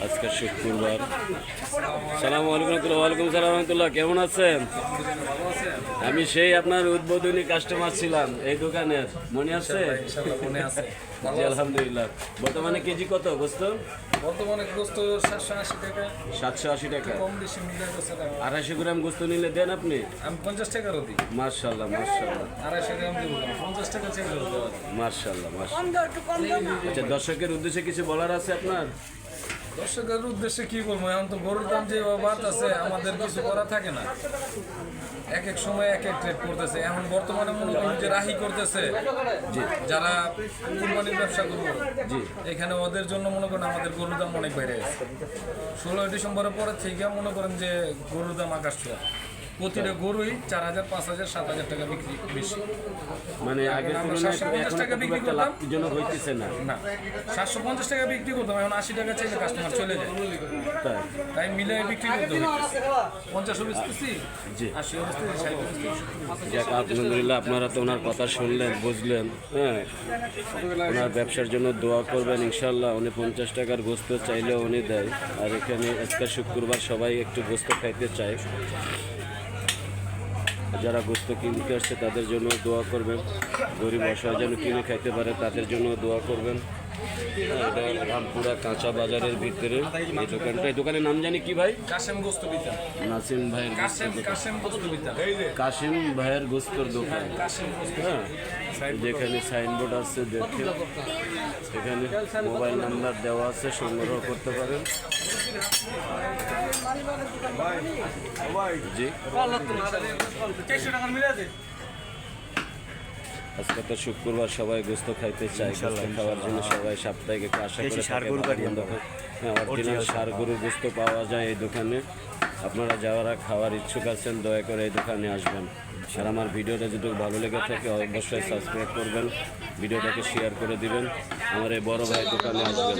আজকে শুক্রবার। সালামু আলাইকুম। ওয়ালাইকুম সালাম রহমতুল্লাহ। কেমন আছেন? আমি সেই আপনার উদ্বোধনী কাস্টমার ছিলাম এই দোকানের, মনে আছে? জি আলহামদুলিল্লাহ। বর্তমানে কেজি কত গোস্ত? বর্তমানে গোস্ত 780 টাকা। 780 টাকা। কম বেশি মিলে গেছে। 250 গ্রাম গোস্ত নিলে দেন আপনি? আমি 50 টাকারও দিই। মাশাআল্লাহ মাশাআল্লাহ। 250 গ্রাম দিব, 50 টাকা চেয়ে দেবো। মাশাআল্লাহ মাশাআল্লাহ। আচ্ছা, দর্শকের উদ্দেশ্যে কিছু বলার আছে আপনার? দর্শকের উদ্দেশ্যে কি বলবো, এখন তো গরুর দাম যেভাবে বাড়তেছে আমাদের কিছু করা থাকে না। এক এক সময় এক এক রেট করতেছে। এখন বর্তমানে মনে করেন যে রাহি করতেছে, জি, যারা কুরবানির ব্যবসা করবো, জি, এখানে ওদের জন্য মনে করেন আমাদের গরুর দাম অনেক বেড়ে গেছে। 16 ডিসেম্বরের পরে থেকে মনে করেন যে গরুর দাম আকাশ ছোঁয়া। প্রতিটা গরুই 4,000, 5,000, 7,000 টাকা বিক্রি বেশি। মানে আগের আমরা তুলনায় 750 টাকা এখন বিক্রি একটা করতাম। লাভজনক হইতেছে না। না, 750 টাকা বিক্রি করতাম, এখন 80 টাকা চাইলে কাস্টমার চলে যায়। তাই? তাই মিলে বিক্রি করতে হইতেছে। 50 বেচতেছি, জি। 80 বেচতেছি, 60 বেচতেছি। যাক, আলহামদুলিল্লাহ, আপনারা তো ওনার কথা শুনলেন, বুঝলেন। হ্যাঁ, ওনার ব্যবসার জন্য দোয়া করবেন ইনশাল্লাহ। উনি 50 টাকার গোস্ত চাইলেও উনি দেয়। আর এখানে আজকে শুক্রবার সবাই একটু গোস্ত খাইতে চায়। যারা গোস্ত কিনতে আসছে তাদের জন্য দোয়া করবেন। গরিব অসহায় যেন কিনে খাইতে পারে তাদের জন্য দোয়া করবেন। এটা রামপুরা কাঁচা বাজারের ভিতরে এই দোকানটা। এই দোকানের নাম জানি কি ভাই? কাশেম গোস্ত বিতান। নাসিম ভাইয়ের কাশেম গোস্ত বিতান। কাশিম ভাইয়ের গোস্তর দোকান। কাশেম গোস্ত। হ্যাঁ, যেখানে সাইনবোর্ড আছে দেখে এখানে মোবাইল নাম্বার দেওয়া আছে, সংগ্রহ করতে পারেন। জি, আজকে তো শুক্রবার, সবাই গোস্ত খাইতে চায়। গোস্ত খাওয়ার জন্য সবাই সাপ্তাহিক একটু আশা করে থাকে। হ্যাঁ, অরিজিনাল ষাঁড় গরুর গোস্ত পাওয়া যায় এই দোকানে। আপনারা যারা খাওয়ার ইচ্ছুক আছেন দয়া করে এই দোকানে আসবেন। আর আমার ভিডিওটা যদি ভালো লেগে থাকে অবশ্যই সাবস্ক্রাইব করবেন, ভিডিওটাকে শেয়ার করে দিবেন। আমার এই বড় ভাই দোকানে আসবেন।